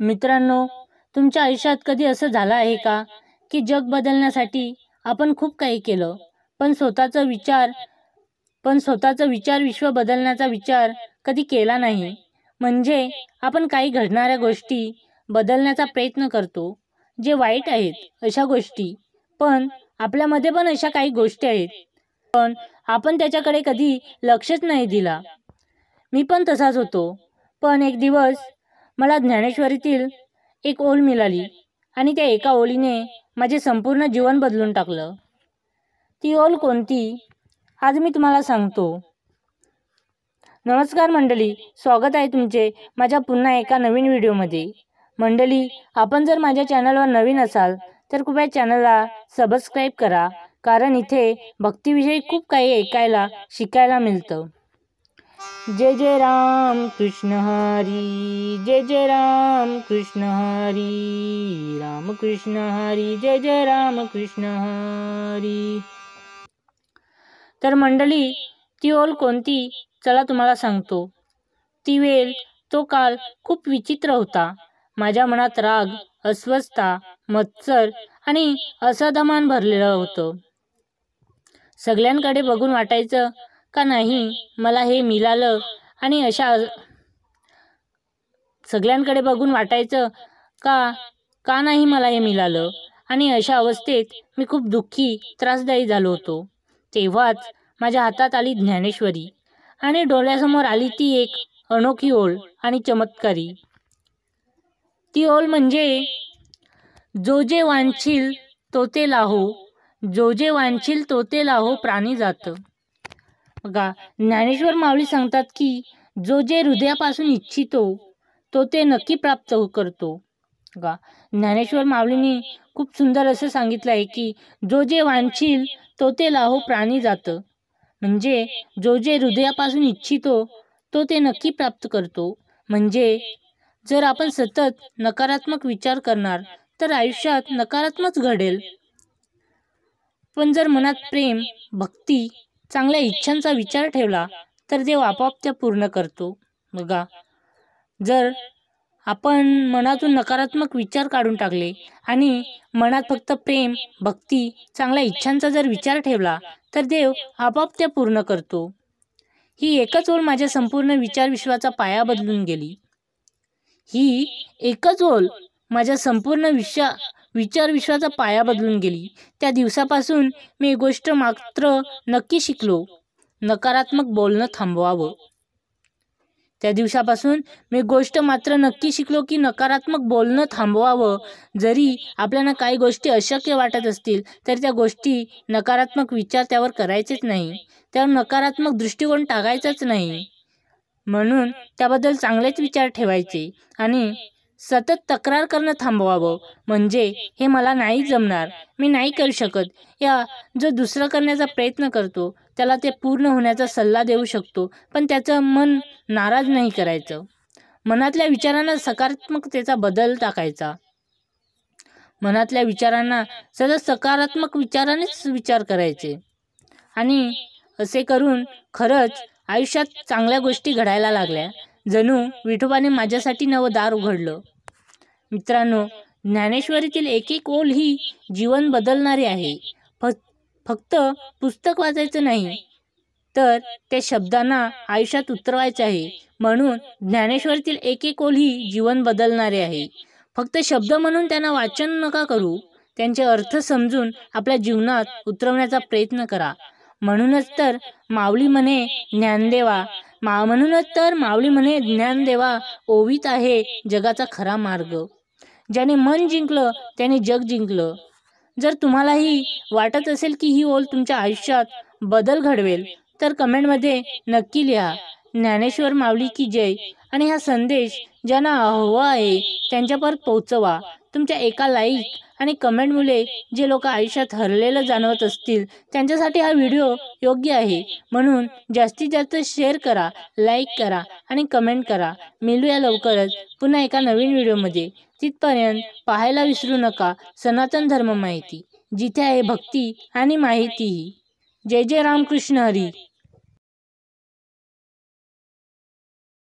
मित्रांनो, तुमच्या आयुष्यात कधी असं झालं आहे का की जग बदलण्यासाठी आपण खूप काही केलं, पण स्वतःचा विचार विश्व बदलण्याचा विचार कधी केला नाही. म्हणजे आपण काही घडणाऱ्या गोष्टी बदलण्याचा प्रयत्न करतो, जे वाईट आहेत अशा गोष्टी. पण आपल्यामध्ये पण अशा काही गोष्टी आहेत, पण आपण त्याच्याकडे कधी लक्षच नाही दिला. मी पण तसाच होतो. पण एक दिवस मला ज्ञानेश्वरीतील एक ओळ मिळाली आणि त्या एका ओळीने माझे संपूर्ण जीवन बदलून टाकलं. ती ओळ कोणती, आज मी तुम्हाला सांगतो. नमस्कार मंडळी, स्वागत आहे तुमचे माझ्या पुन्हा एका नवीन व्हिडिओमध्ये. मंडळी, आपण जर माझ्या चॅनलवर नवीन असाल तर कृपया चॅनलला सबस्क्राईब करा, कारण इथे भक्तीविषयी खूप काही ऐकायला शिकायला मिळतं. जय जय राम कृष्ण हरी, जय जय राम कृष्ण हरी, राम कृष्ण हरी, जय जय राम कृष्ण हरी. तर मंडळी, ती ओळ कोणती, चला तुम्हाला सांगतो. ती वेळ, तो काळ खूप विचित्र होता. माझ्या मनात राग, अस्वस्थता, मत्सर आणि असमाधान भरलेलं होतं. सगळ्यांकडे बघून वाटायचं का नाही मला हे मिळालं, आणि सगळ्यांकडे बघून वाटायचं का नाही मला हे मिळालं, आणि अशा अवस्थेत मी खूप दुःखी, त्रासदायी झालो होतो. तेव्हाच माझ्या हातात आली ज्ञानेश्वरी आणि डोळ्यासमोर आली ती एक अनोखी ओळ आणि चमत्कारी. ती ओळ म्हणजे, जो जे वांछील तो ते लाहो, जो जे वांछील तो ते लाहो प्राणी जात. बघा, ज्ञानेश्वर माऊली सांगतात की जो जे हृदयापासून इच्छितो तो ते नक्की प्राप्त करतो. बघा, ज्ञानेश्वर माऊलींनी खूप सुंदर असं सांगितलं आहे की जो जे वांछील तो ते लाहो प्राणी जात. म्हणजे जो जे हृदयापासून इच्छितो तो ते नक्की प्राप्त करतो. म्हणजे जर आपण सतत नकारात्मक विचार करणार तर आयुष्यात नकारात्मक घडेल. पण जर मनात प्रेम, भक्ती, चांगल्या इच्छांचा विचार ठेवला तर देव आपोआप त्या पूर्ण करतो. बघा, जर आपण मनातून नकारात्मक विचार काढून टाकले आणि मनात फक्त प्रेम, भक्ती, चांगल्या इच्छांचा जर विचार ठेवला तर देव आपोआप त्या पूर्ण करतो. ही एकच ओळ माझ्या संपूर्ण विचार विश्वाचा पाया बदलून गेली. ही एकच ओळ माझ्या संपूर्ण विचार विश्वाचा पाया बदलून गेली. त्या दिवसापासून मी एक गोष्ट मात्र नक्की शिकलो, नकारात्मक बोलणं थांबवावं. त्या दिवसापासून मी गोष्ट मात्र नक्की शिकलो की नकारात्मक बोलणं थांबवावं. जरी आपल्याला काही गोष्टी अशक्य वाटत असतील तर त्या गोष्टी, नकारात्मक विचार त्यावर करायचेच नाही, त्यावर नकारात्मक दृष्टिकोन टाकायचाच नाही. म्हणून त्याबद्दल चांगलेच विचार ठेवायचे आणि सतत तक्रार करणं थांबवावं. म्हणजे हे मला नाही जमणार, मी नाही करू शकत, या जो दुसरं करण्याचा प्रयत्न करतो त्याला ते पूर्ण होण्याचा सल्ला देऊ शकतो, पण त्याचं मन नाराज नाही करायचं. मनातल्या विचारांना सकारात्मकतेचा बदल टाकायचा. मनातल्या विचारांना सतत सकारात्मक विचारानेच विचार करायचे. आणि असे करून खरंच आयुष्यात चांगल्या गोष्टी घडायला लागल्या. जणू विठोबाने माझ्यासाठी नवं दार उघडलं. मित्रांनो, ज्ञानेश्वरीतील एक एक ओळ ही जीवन बदलणारी आहे. फक्त पुस्तक वाचायचं नाही, तर त्या शब्दांना आयुष्यात उतरवायचं आहे. म्हणून ज्ञानेश्वरीतील एक एक ओळ ही जीवन बदलणारी आहे. फक्त शब्द म्हणून त्यांना वाचन नका करू, त्यांचे अर्थ समजून आपल्या जीवनात उतरवण्याचा प्रयत्न करा. म्हणूनच तर माऊली म्हणे ज्ञानदेवा ओवीत आहे जगाचा खरा मार्ग. ज्याने मन जिंकलं त्याने जग जिंकलं. जर तुम्हालाही वाटत असेल की ही ओळ तुमच्या आयुष्यात बदल घडवेल तर कमेंटमध्ये नक्की लिहा, ज्ञानेश्वर माऊली की जय. आणि हा संदेश ज्यांना हवा आहे त्यांच्यापर्यंत पोहोचवा. तुमच्या एका लाईक आणि कमेंटमुळे जे लोक आयुष्यात हरलेलं जाणवत असतील त्यांच्यासाठी हा व्हिडिओ योग्य आहे. म्हणून जास्तीत जास्त शेअर करा, लाईक करा आणि कमेंट करा. मिळूया लवकरच पुन्हा एका नवीन व्हिडिओमध्ये. तिथपर्यंत पाहायला विसरू नका सनातन धर्म माहिती, जिथे आहे भक्ती आणि माहितीही. जय जय राम कृष्ण हरी.